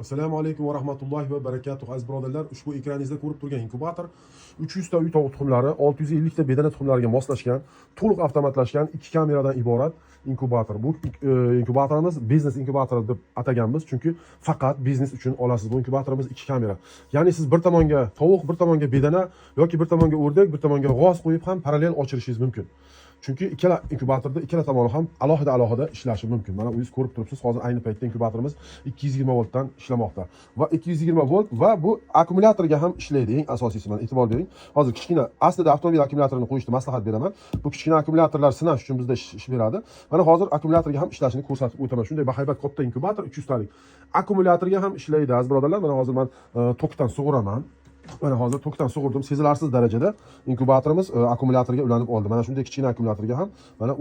Assalomu alaykum va rahmatullohi va barakatuh aziz birodarlar. Ushbu ekraningizda ko'rib turgan inkubator 300 ta uy tovuq tuxumlari, 650 ta bedana tuxumlariga moslashgan, to'liq avtomatlashgan 2 kameradan iborat inkubator. Bu inkubatorimiz biznes inkubatori deb ataganmiz, chunki faqat biznes uchun olasiz. Bu inkubatorimiz 2 kamera. Ya'ni siz bir tomonga tovuq, bir tomonga bedana yoki bir tomonga o'rdak, bir tomonga g'oz qo'yib ham parallel ochirishingiz mumkin. Chunki ikkala inkubatorda ikkala tomoni ham alohida ishlashi mumkin. Mana o'zingiz ko'rib turibsiz, hozir ayni paytda inkubatorimiz 220 voltdan ishlamoqda. Va 220 volt va bu akkumulyatorga ham ishlaydi. Eng asosiysi, mana e'tibor bering. Hozir kichkina, aslida avtomobil akkumulyatorini qo'yishni maslahat beraman. Bu kichkina akkumulyatorlar sinash uchun bizda ish beradi. Mana hozir akkumulyatorga ham ishlashini ko'rsatib o'taman. Shunday bahaybat katta inkubator 300 talik. Akkumulyatorga ham ishlaydi aziz birodarlar. Mana hozir men tokdan sug'uraman. Mana hozir tokdan sug'urdim. Sezilarsiz darajada inkubatorimiz akkumulyatorga ulanib oldi. Mana shunday kichkina akkumulyatorga ham mana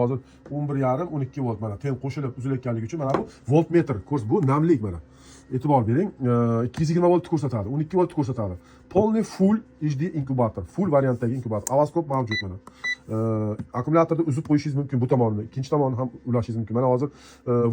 hozir 11,5-12 volt mana ten qo'shilib uzilayotganligi uchun mana bu voltmetr ko'rs, bu namlik mana. E'tibor bering, 220 volt ko'rsatadi, 12 volt ko'rsatadi. Polni full HD inkubator, full variantdagi inkubator. Avaskop mavjud mana. Akkumulyatorda uzib qo'yishingiz mumkin bu tomonini, ikkinchi tomonini ham ulashingiz mumkin. Mana hozir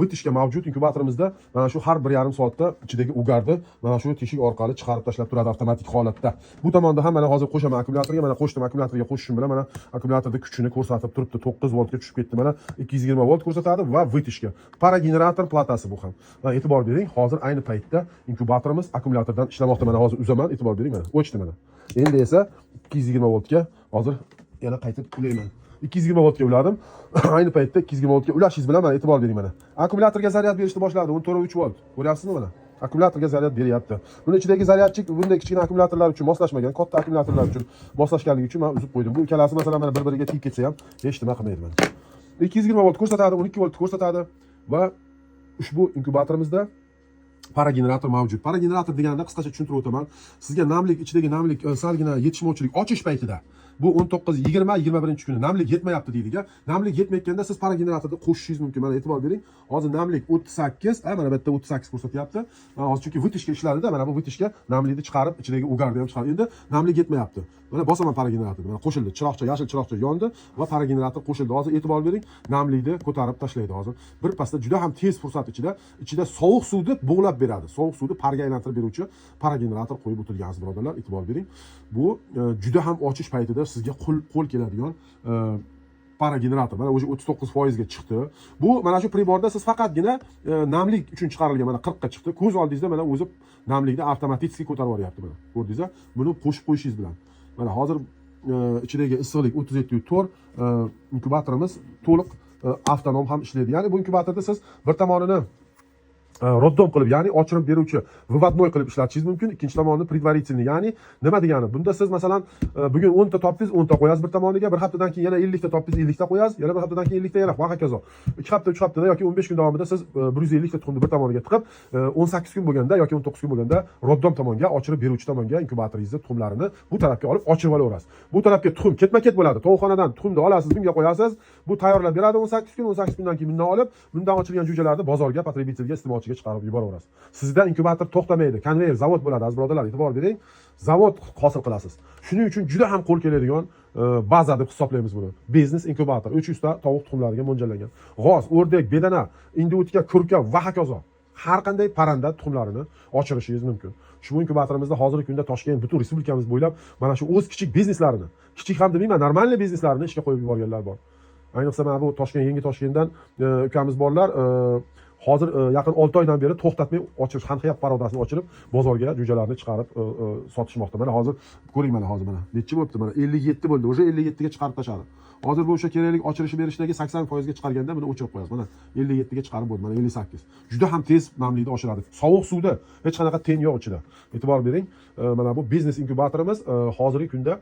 vitishga mavjud inkubatorimizda mana shu har 1,5 soatda ichidagi ugarni mana shu teshik orqali chiqarib tashlab turadi avtomatik holatda. Bu tomonda ham mana hozir qo'shaman akkumulyatorga, mana qo'shdim akkumulyatorga qo'shishim bilan mana akkumulyatorda kuchini ko'rsatib turibdi. 9 voltga tushib ketdi. Mana 220 volt ko'rsatadi va vitishga. Paragenerator platasi bu ham. Mana e'tibor bering, hozir ayni paytda inkubatorimiz akkumulyatordan ishlamoqda. Mana hozir uzaman, e'tibor bering mana. O'chdi mana. Endi esa 220 voltga hozir yana qaytib ulayman. 220 voltga uladim. Ayni paytda 220 voltga ulashingiz bilan mana e'tibor bering mana. Akkumulyatorga zaryad berishni boshladi. 14,3 volt. Ko'ryapsizmi mana? Akkumulyatorga zaryad beryapti. Buni ichidagi zaryadchik bunday kichkina akkumulyatorlar uchun moslashmagan, katta akkumulyatorlar uchun moslashganligi uchun men uzib qo'ydim. Bu ikkalasi masalan mana bir-biriga tegib ketsa ham hech nima qilmaydi mana. 220 volt ko'rsatadi, 12 volt ko'rsatadi va ushbu inkubatorimizda paragenerator mavjud. Paragenerator deganda qisqacha tushuntirib o'taman. Sizga namlik, ichidagi namlik salgina yetishmovchilik ochish paytida bu 19-20-21-kuni namlik yetmayapti deylik. Namlik yetmayotganda siz parageneratorda qo'shishingiz mumkin. Mana e'tibor bering. Hozir namlik 38, mana bu yerda 38 ko'rsatyapti. Hozir chunki vitishga ishladida, mana bu vitishga namlikni chiqarib, ichidagi ugarni ham chiqarib. Endi namlik yetmayapti. Mana bosaman parageneratorni. Mana qo'shildi. Chiroqcha, yashil chiroqcha yondi va paragenerator qo'shildi. Hozir e'tibor bering, namlikni ko'tarib tashlaydi hozir. Bir pasda juda ham tez fursat ichida sovuq suvni bug'lab beradi. Sovuq suvni parga aylantirib beruvchi paragenerator qo'yib o'tilgan aziz birodarlar, e'tibor bering. Bu juda ham ochish paytida sizga qo'l keladigan paragenerator. Mana o'sha 39% ga chiqdi. Bu mana shu priborda siz faqatgina namlik uchun chiqarilgan, mana 40 ga chiqdi. Ko'z oldingizda mana o'zi namlikni avtomatik ko'tarib yuryapti mana. Ko'rdingizmi? Buni qo'shib qo'yishingiz bilan. Mana hozir ichidagi issiqlik 37,4 inkubatorimiz to'liq avtonom ham ishlaydi. Ya'ni bu inkubatorda siz bir tomonini roddom qilib, ya'ni ochirib beruvchi vыводной qilib ishlatishingiz mumkin. Ikkinchi tomonini предварительный. Ya'ni nima degani? Bunda siz masalan bugun 10 ta topdingiz, 10 ta qo'yasiz bir tomoniga, bir haftadan keyin yana 50 ta topdingiz, 50 ta qo'yasiz, yana bir haftadan keyin 50 ta yana va hokazo. 2 hafta, 3 haftada yoki 15 kun davomida siz 150 ta tuxumni bir tomoniga tiqib, 18 kun bo'lganda yoki 19 kun bo'lganda roddom tomonga, ochirib beruvchi tomonga inkubatoringizni tuxumlarini bu tarafga olib ochirib olaverasiz. Bu tarafga tuxum ketma-ket bo'ladi. Tovuqxonadan tuxumni olasiz, bunga qo'yasiz. Bu tayyorlab beradi 18 kun, 18 kundan keyin bundan olib, bundan ochilgan jo'jalarni bozorga, потребительga, iste'molchiga chiqarib yuboraverasiz. Sizda inkubator to'xtamaydi. Konveyer, zavod bo'ladi aziz birodarlar, e'tibor bering. Zavod hosil qilasiz. Shuning uchun juda ham qo'l keladigan baza deb hisoblaymiz buni. Biznes inkubator 300 ta tovuq tuxumlariga mo'ljallangan. G'oz, o'rdak, bedana, indutka, kurka va hokazo. Har qanday parranda tuxumlarini ochirishingiz mumkin. Ushbu inkubatorimizda hozirgi kunda Toshkent, butun respublikamiz bo'ylab mana shu o'z kichik bizneslarini, kichik ham demayman, normalniy bizneslarini ishga qo'yib yuborganlar bor. Ayniqsa mana bu Toshkent, yangi Toshkentdan ukamiz borlar, hozir yaqin 6 oydan beri to'xtatmay ochirish, Xanxiyab parodasini ochirib, bozorga jo'jalarni chiqarib sotishmoqda. Mana hozir ko'ring, mana hozir mana necha bo'libdi? Mana 57 bo'ldi. O'sha 57 ga chiqarib tashladi. Hozir bu o'sha kerakli ochirishi berishdagi 80% ga chiqarganda buni o'chirib qo'yasiz. Mana 57 ga chiqarib bo'ldi. Mana 58. Juda ham tez namlikni oshiradi. Sovuq suvda hech qanaqa ten yo'q ichida. E'tibor bering. Mana bu biznes inkubatorimiz hozirgi kunda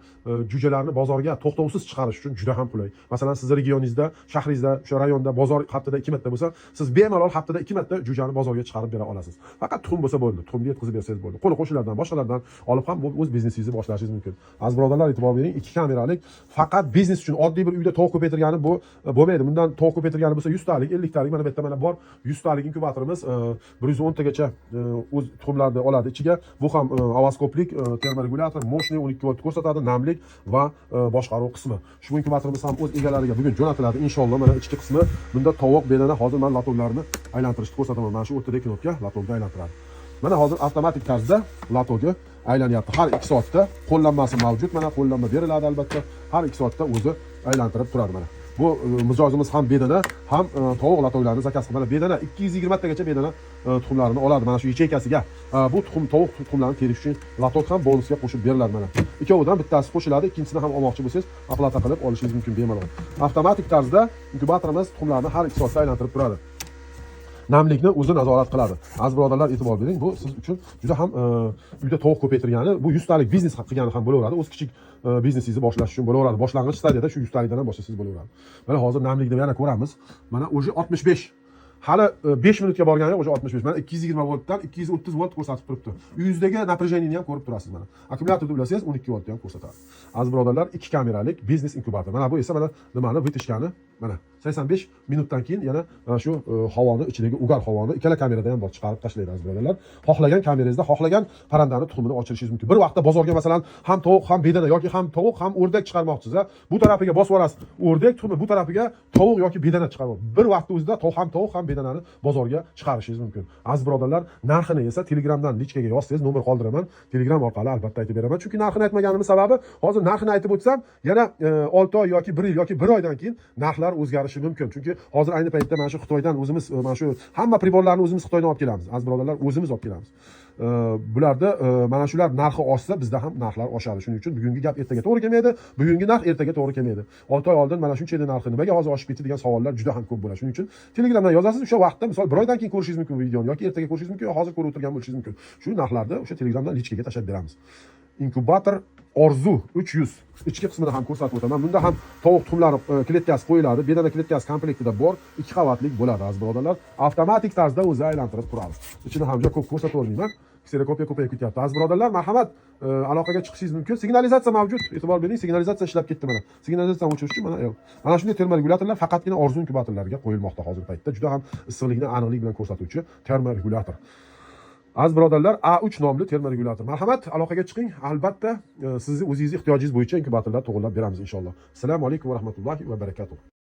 jo'jalarni bozorga to'xtovsiz chiqarish uchun juda ham qulay. Masalan, siz regioningizda, shahringizda, o'sha rayonda bozor haftada 2 marta bo'lsa, siz bemalol haftada 2 marta jo'jani bozorga chiqarib bera olasiz. Faqat tuxum bo'lsa bo'ldi. Tuxumni yetkazib bersangiz bo'ldi. Qo'ni qo'shnilardan, boshqalardan olib ham o'z biznesingizni boshlashingiz mumkin. Aziz birodarlar, e'tibor bering, 2 kameralik faqat biznes uchun, oddiy bir uyda tovuq ko'paytirgani bu bo'lmaydi. Bundan tovuq ko'paytirgani bo'lsa 100 talik, 50 talik, mana bu yerda mana bor 100 talik inkubatorimiz 110 tagacha o'z tuxumlarni oladi ichiga. Bu ham avaskoplik, termoregulyator, moshniy 12 volt ko'rsatadi, namlik va boshqaruv qismi. Shu inkubatorimiz ham o'z egalariga bugun jo'natiladi inshaalloh. Mana ichki qismi, bunda tovuq, bedana, hozir men latoglarni aylantirishni ko'rsataman. Mana shu o'rtadagi knopka latogni aylantiradi. Mana hozir avtomatik tarzda latoga aylanyapti. Har 2 soatda qo'llanmasi mavjud. Mana qo'llanma beriladi albatta. Har 2 soatda o'zi aylantirib turadi mana. Bu mijozimiz ham bedana, ham tovuq latoylarni zakaz qilib, mana bedana 220 tagacha bedana tuxumlarini oladi. Mana shu yacheykasiga. Bu tovuq tuxumlarini terish uchun latok ham bonusga qo'shib beriladi mana. Ikkovidan bittasi qo'shiladi, ikkinchisini ham olmoqchi bo'lsangiz, oplata qilib olishingiz mumkin bemalol. Avtomatik tarzda inkubatorimiz tuxumlarni har 2 soatda aylantirib turadi. Namlikni o'zi nazorat qiladi. Aziz birodarlar, e'tibor bering, bu siz uchun juda ham uyda tovuq ko'paytirgani, bu 100 talik biznes qilgani ham bo'laveradi. O'z kichik biznesingizni boshlash uchun bo'laveradi. Boshlang'ich stadiyada shu 100 talikdan ham boshlasangiz bo'laveradi. Mana hozir namlikni yana ko'ramiz. Mana o'zi 65. Hali 5 minutga borgani yo'q, o'zi 65. Mana 220 voltdan 230 volt ko'rsatib turibdi. Uyingizdagi напряжениeni ham ko'rib turasiz mana. Akkumulyatorni bilasangiz 12 voltni ham ko'rsatadi. Aziz birodarlar, 2 kameralik biznes inkubator. Mana bu esa mana nimani vitishkani, mana 85 minutdan keyin yana shu havoni ichidagi ugar havoni ikkala kameradan ham chiqarib tashlaydi aziz birodarlar. Xohlagan kamerangizda xohlagan parrandani tuxumini ochirishingiz mumkin. Bir vaqtda bozorga masalan ham tovuq, ham bedana yoki ham tovuq, ham o'rdak chiqarmoqchisiz. Bu tarafiga bosib olasiz. O'rdak tuxumi, bu tarafiga tovuq yoki bedana chiqarmoq. Bir vaqtda o'zida tovuq, ham bedanani bozorga chiqarishingiz mumkin. Aziz birodarlar, narxini esa Telegramdan lichkaga yozsangiz, nomer qoldiraman. Telegram orqali albatta aytib beraman. Chunki narxini aytmaganimning sababi, hozir narxini aytib o'tsam, yana 6 oy yoki 1 yil yoki 1 oydan keyin narxlar o'zgarishi mumkin. Chunki hozir ayni paytda mana shu Xitoydan o'zimiz mana shu hamma priborlarni o'zimiz Xitoydan olib kelamiz. Aziz birodarlar, o'zimiz olib kelamiz. Bularda mana shular narxi oshsa, bizda ham narxlar oshadi. Shuning uchun bugungi gap ertaga to'g'ri kelmaydi, bugungi narx ertaga to'g'ri kelmaydi. 6 oy oldin mana shuncha edi narxi, nimaga hozir oshib ketdi degan savollar juda ham ko'p bo'ladi. Shuning uchun Telegramdan yozasiz, o'sha vaqtda misol 1 oydan keyin ko'rishingiz mumkin videoni yoki ertaga ko'rishingiz mumkin, yoki hozir ko'rib o'tirgan bo'lishingiz mumkin. Shu narxlarni o'sha Telegramdan lichkaga tashlab beramiz. Inkubator Orzu 300 ichki qismida ham ko'rsatib o'taman. Bunda ham tovuq tuxumlari kletkasi qo'yiladi. Bedana kletkasi komplektida bor, 2 qavatlik bo'ladi aziz birodarlar. Avtomatik tarzda o'zi aylantirib turadi. Ichini ham juda ko'p ko'rsatib o'rnayman. Kserokopiya ko'payib ketyapti. Aziz birodarlar, marhamat, aloqaga chiqishingiz mumkin. Signalizatsiya mavjud. E'tibor bering, signalizatsiya ishlab ketdi mana. Signalizatsiyani o'chirish uchun mana shunday termoregulyatorlar faqatgina Orzu inkubatorlariga qo'yilmoqda hozir paytda. Juda ham issiqlikni aniqlik bilan ko'rsatuvchi termoregulyator. Aziz birodarlar, A3 nomli termoregulyator. Marhamat, aloqaga chiqing. Albatta, sizni o'zingiz ehtiyojingiz bo'yicha inkubatorlar to'g'irlab beramiz inshaalloh. Assalomu alaykum va rahmatullohi va barakatuh.